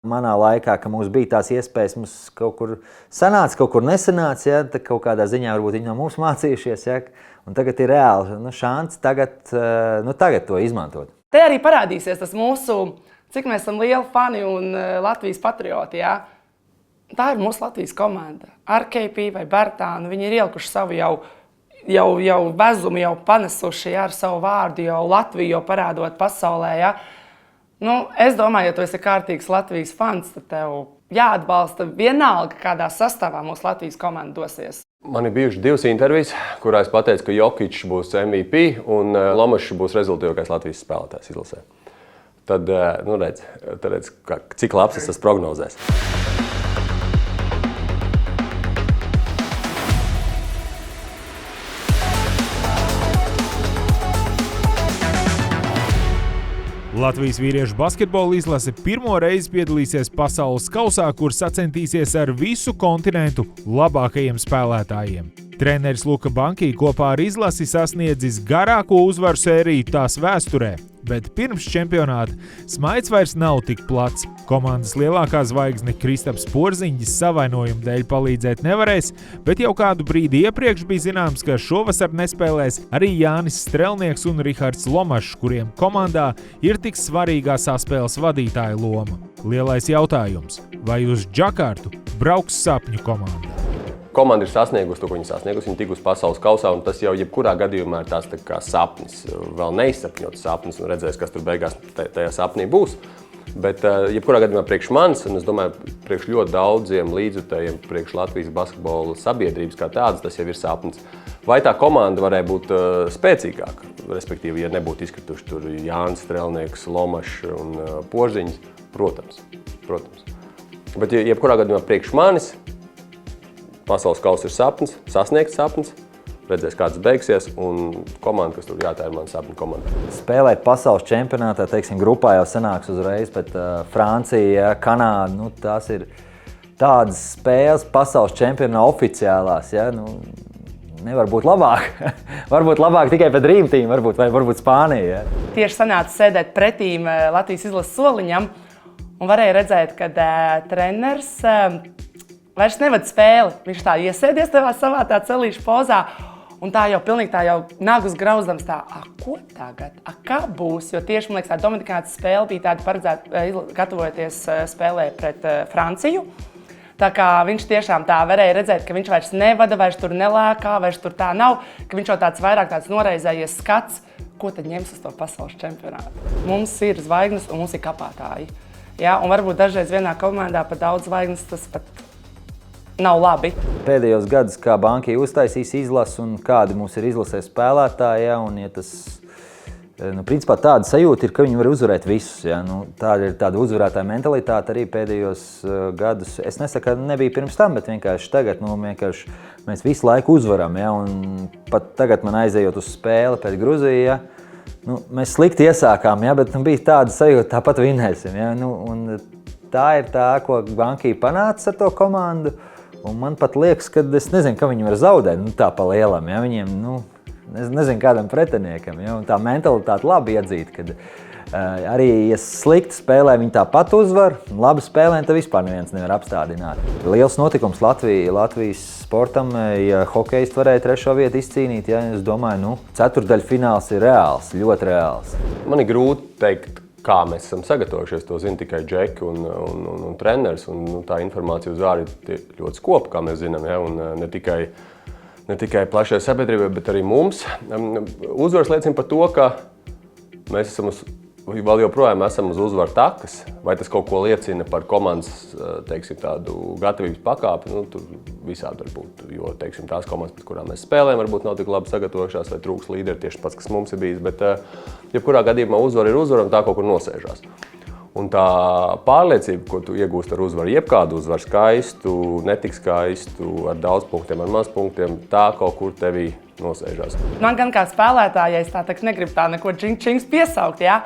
Manā laikā, ka mums bija tās iespējas, mums kaut kur sanāca, kaut kur nesanāca, ja, tad kaut kādā ziņā varbūt viņi no mums mācījušies, ja, un tagad ir reāli šāns tagad to izmantot. Te arī parādīsies tas mūsu, cik mēs esam lieli fani un Latvijas patrioti, ja. Tā ir mūsu Latvijas komanda. Ar KP vai Bertānu, viņi ir ielikuši savu jau vezumu, jau panesuši ar savu vārdu, jau Latviju jau parādot pasaulē, ja. Es domāju, ja tu esi kārtīgs Latvijas fans, tad tev jāatbalsta vienalga, kādā sastāvā mūsu Latvijas komanda dosies. Man ir bijušas 2 intervijas, kurā es pateicu, ka Jokičs būs MVP un Lomašs būs rezultātīvākais Latvijas spēlētājs izlasē. Tad, redz, cik labs tas prognozēs. Latvijas vīriešu basketbola izlase pirmo reizi piedalīsies pasaules kausā, kur sacentīsies ar visu kontinentu labākajiem spēlētājiem. Treneris Luka Bankī kopā ar izlasi sasniedzis garāko uzvaru sēriju tās vēsturē, bet pirms čempionāta smaids vairs nav tik plats. Komandas lielākā zvaigzne Kristaps Porziņģis savainojumu dēļ palīdzēt nevarēs, bet jau kādu brīdi iepriekš bija zināms, ka šovasar nespēlēs arī Jānis Strelnieks un Rihards Lomašs, kuriem komandā ir tik svarīgā saspēles vadītāja loma. Lielais jautājums – vai uz Džakartu brauks sapņu komanda? Komanda ir sasniegusi to, ko viņa sasniegusi. Viņa tikusi pasaules kausā, un tas jau jebkurā gadījumā ir tās tā kā sapnis. Vēl neizsapņots sapnis, un redzēs, kas tur beigās tajā sapnī būs. Bet jebkurā gadījumā priekš manis, un es domāju, priekš ļoti daudziem līdzjutējiem, priekš Latvijas basketbola sabiedrības kā tādas, tas jau ir sapnis. Vai tā komanda varēja būt spēcīgāka? Respektīvi, ja nebūtu izkrituši tur Jānis Strelnieks, Lomašs un Porziņģis, protams. Bet jebkurā gadījumā priekš manis pasaules kausa ir sapnis, sasniegts sapnis, redzēs, kāds beigsies, un komanda, kas tur tā ir mana sapņu komanda. Spēlēt pasaules čempionātā, teiksim, grupā jau sanāks uzreiz, bet Francija, Kanāda, tās ir tādas spēles pasaules čempionā oficiālās, ja, nevar būt labāk. Varbūt labāk tikai pēc Dream Team, varbūt Spānija. Ja. Tieši sanāca sēdēt pretīm Latvijas izlases soliņam, un varēja redzēt, ka treneris vairs nevada spēli. Viņš tā iesēdies savā tā celīšu pozā, un tā jau pilnīgi nagus grauzdams ko tagad? Kā būs? Jo tieši, man liekas, tā Dominikānas spēle bija tāda paredzēta, gatavojoties spēlē pret Franciju. Tā kā viņš tiešām tā varēja redzēt, ka viņš vairs nevada, vairs tur nelēkā, vairs tur tā nav, ka viņš jau vairāk tāds noreizējies skats, ko tad ņems uz to pasaules čempionātu. Mums ir zvaigznes un mums ir kapātāji. Ja? Un varbūt dažreiz vienā komandā pat daudz zvaigznes tas pat nav labi. Pēdējos gadus, kā Bankī uztaisīs izlasi un kādi mums ir izlasē spēlētāji, ja, un ja tas, principā tāda sajūta ir, ka viņi var uzvarēt visus. Ja. Tāda ir tāda uzvarētāja mentalitāte arī pēdējos gadus. Es nesaku, ka nebija pirms tam, bet vienkārši tagad, mēs visu laiku uzvaram, ja, un pat tagad man aizejot uz spēli pēc Gruziju, ja, mēs slikti iesākām, ja, bet bija tāda sajūta, tāpat vinēsim. Ja, un tā ir tā, ko Bankī panāca ar to komandu. Un man pat liekas, ka es nezinu, ka viņi var zaudēt, tā pa lielam, ja, viņiem, nezinu kādam pretiniekam, ja, un tā mentalitāte labi iedzīt, kad arī, ja slikti spēlē, viņi tāpat uzvar, un labi spēlē, tad vispār neviens nevar apstādināt. Liels notikums Latvijas sportam, ja hokejisti varēja 3. vietu izcīnīt, ja, es domāju, ceturtdaļfināls ir reāls, ļoti reāls. Man ir grūti teikt, kā mēs esam sagatavojušies, to zina tikai Džeki un treneris, un tā informācija uz ārā ir ļoti skopa, kā mēs zinām, ja, un ne tikai plašai sabiedrībai, bet arī mums. Uzvaras liecina par to, ka mēs vēl joprojām esam uz uzvaru takas, vai tas kaut ko liecina par komandas, teiksim, tādu gatavības pakāpi, tur visādi var būt, jo, teiksim, tās komandas, pret kurām mēs spēlējam, varbūt nav tik labi sagatavojušās, vai trūks līderi, tieši pats, kas mums ir bijis, bet jebkurā gadījumā uzvara ir uzvara un tā kaut kur nosēžās. Un tā pārliecība, ko tu iegūst ar uzvaru, jebkādu uzvaru, skaistu, netik skaistu, ar daudz punktiem, ar maz punktiem, tā kaut kur tevī nosēžās. Man gan kā spēlētājai es negribu tā neko čings piesaukt, ja?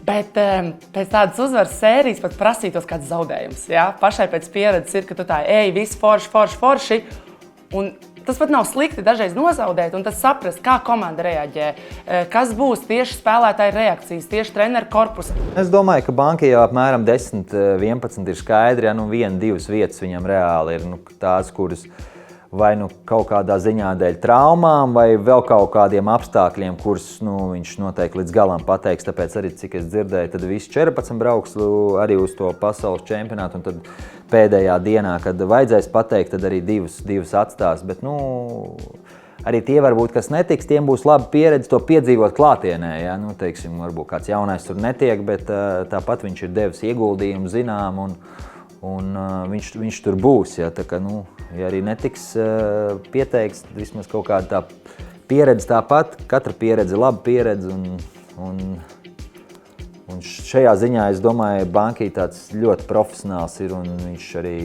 Bet pēc tādas uzvaras sērijas pat prasītos kāds zaudējums. Ja? Pašai pēc pieredzes ir, ka tu viss forši, un tas pat nav slikti dažreiz nozaudēt, un tas saprast, kā komanda reaģē, kas būs tieši spēlētāju reakcijas, tieši treneru korpusa. Es domāju, ka bankai jau apmēram 10, 11 ir skaidri, ja 1, 2 vietas viņam reāli ir tās, kuras vai kaut kādā ziņā dēļ traumām, vai vēl kaut kādiem apstākļiem, kurus viņš noteikti līdz galam pateiks. Tāpēc arī, cik es dzirdēju, tad visi 14 brauks arī uz to pasaules čempionātu, un tad pēdējā dienā, kad vajadzēs pateikt, tad arī divas atstās. Bet, arī tie varbūt, kas netiks, tiem būs laba pieredze to piedzīvot klātienē. Ja? Teiksim, varbūt kāds jaunais tur netiek, bet tāpat viņš ir devis ieguldījumu, zinām, un viņš tur būs. Ja? Tā kā, ja arī netiks pieteikts, vismaz kaut kāda tā pieredze tāpat, katra pieredze ir laba pieredze. Un šajā ziņā, es domāju, Bankai tāds ļoti profesionāls ir, un viņš arī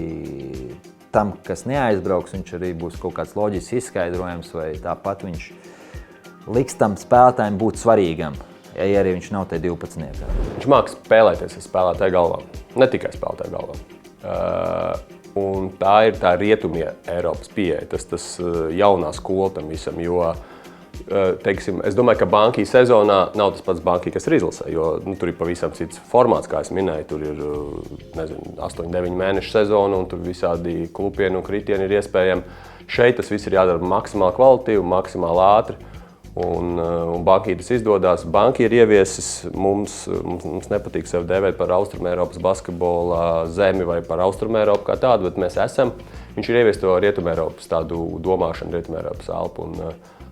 tam, kas neaizbrauks, viņš arī būs kaut kāds loģisks izskaidrojums, vai tāpat viņš liks tam spēlētājiem būt svarīgam, ja arī viņš nav te 12. Viņš māks spēlēties ar spēlētāju galvām, ne tikai spēlētāju galvām. Un tā ir tā rietumie Eiropas pieeja, tas jaunā skola tam visam, jo, teiksim, es domāju, ka Bankai sezonā nav tas pats Bankai, kas ir izlasē, jo tur ir pavisam cits formāts, kā es minēju, tur ir, 8-9 mēnešu sezona, un tur visādi klupieni un kritieni ir iespējami. Šeit tas viss ir jādara maksimāli kvalitīvi, maksimāli ātri, un Bankai tas izdodās. Bankai ir ieviesis, mums nepatīk sevi dēvēt par Austrumēropas basketbola zemi vai par Austrumēropu kā tādu, bet mēs esam. Viņš ir ieviesis to Rietumēropas tādu domāšanu, Rietumēropas elpu, un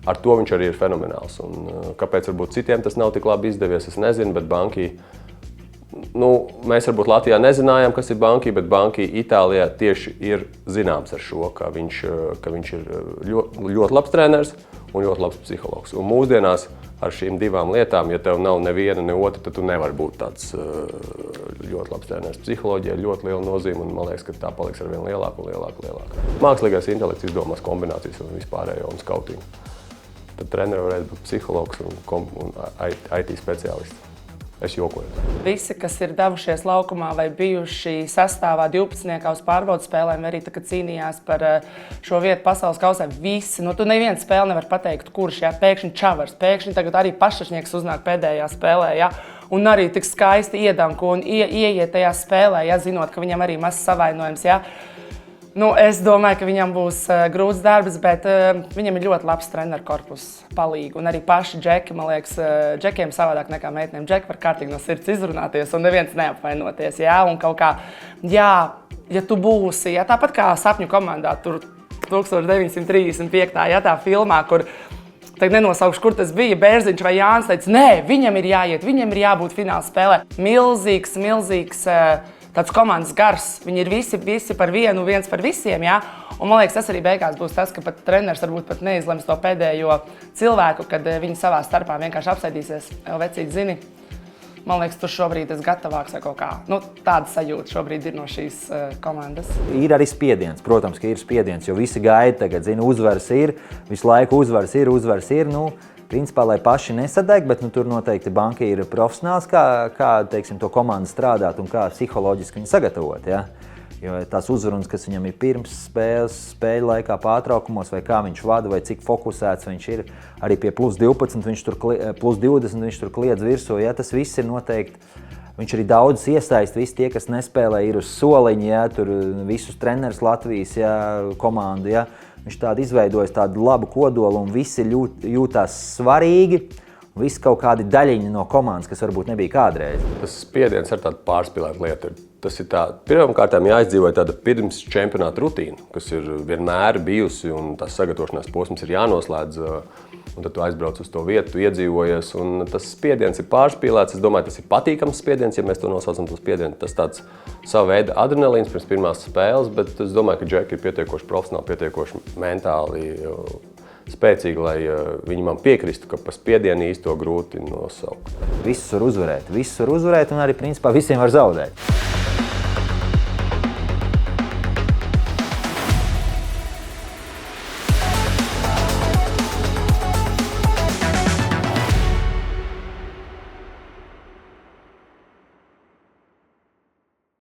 ar to viņš arī ir fenomenāls. Un kāpēc varbūt citiem tas nav tik labi izdevies, es nezinu, bet Bankai, mēs varbūt Latvijā nezinājām, kas ir Bankai, bet Bankai Itālijā tieši ir zināms ar šo, ka viņš ir ļoti labs treneris un ļoti labs psihologs. Un mūsdienās ar šīm divām lietām, ja tev nav neviena, ne otra, tad tu nevari būt tāds ļoti labs treneris. Psiholoģija ir ļoti liela nozīme, un man liekas, ka tā paliks arvien lielāka un lielāka. Mākslīgais intelekts izdomās kombinācijas un vispārējo un skautingu. Tad treneri varēs būt psihologs un IT speciālists. Es jokoju. Visi, kas ir devušies laukumā vai bijuši sastāvā 12. uz pārbaudas spēlēm, arī tā, kad cīnījās par šo vietu pasaules kausā, visi, tu nevienu spēli nevar pateikt, kurš, pēkšņi Čavars, pēkšņi tagad arī Pašašnieks uznāk pēdējā spēlē, un arī tik skaisti iedanko un ieiet tajā spēlē, zinot, ka viņam arī mazs savainojums, es domāju, ka viņam būs grūts darbs, bet viņam ir ļoti labs treneru korpus palīgi. Un arī paši džeki, man liekas, džekiem savādāk nekā meitenēm. Džeki var kārtīgi no sirds izrunāties un neviens neapvainoties. Un kaut kā, ja tu būsi, tāpat kā sapņu komandā, tur 1935. Tā filmā, kur tagad nenosaukšu, kur tas bija, Bērziņš vai Jānis teica, nē, viņam ir jāiet, viņam ir jābūt fināla spēlē. Milzīgs, tāds komandas gars. Viņi ir visi par vienu, viens par visiem. Un man liekas, tas arī beigās būs tas, ka pat treneris varbūt pat neizlems to pēdējo cilvēku, kad viņi savā starpā vienkārši apsēdīsies. Vecīt, zini, man liekas, tur šobrīd es gatavāks vai kaut kā. Tāda sajūta šobrīd ir no šīs komandas. Ir arī spiediens. Protams, ka ir spiediens, jo visi gaida tagad, uzvaras ir, visu laiku uzvaras ir. Principā, lai paši nesadeg, bet tur noteikti Bankai ir profesionāls, kā teiksim, to komandu strādāt un kā psiholoģiski viņu sagatavot. Jo tās uzrunas, kas viņam ir pirms spēles, spēļu laikā, pārtraukumos, vai kā viņš vada, vai cik fokusēts viņš ir, arī pie +12, +20 viņš tur kliedz virsū. Tas viss ir noteikti. Viņš arī daudz iesaist, visi tie, kas nespēlē, ir uz soliņa, tur visus trenerus Latvijas komandu. Viņš tādu izveidojis tādu labu kodolu, un visi jūtās svarīgi. Visi kaut kādi daļiņi no komandas, kas varbūt nebija kādreiz. Tas spiediens ir tāda pārspīlēta lieta. Tas ir pirmkārt jāizdzīvo tāda pirms čempionāta rutīna, kas ir vienmēr bijusi, un tās sagatavošanās posms ir jānoslēdz. Un tad tu aizbrauc uz to vietu, tu iedzīvojies, un tas spiediens ir pārspīlēts. Es domāju, tas ir patīkams spiediens, ja mēs to nosaucam par spiedienu. Tas tāds sava veida adrenalīns pirms pirmās spēles, bet es domāju, ka džeki ir pietiekoši profesionāli, pietiekoši mentāli spēcīgi, lai viņi man piekristu, ka par spiedienu īsto grūti nosaukt. Visus var uzvarēt, un arī principā visiem var zaudēt.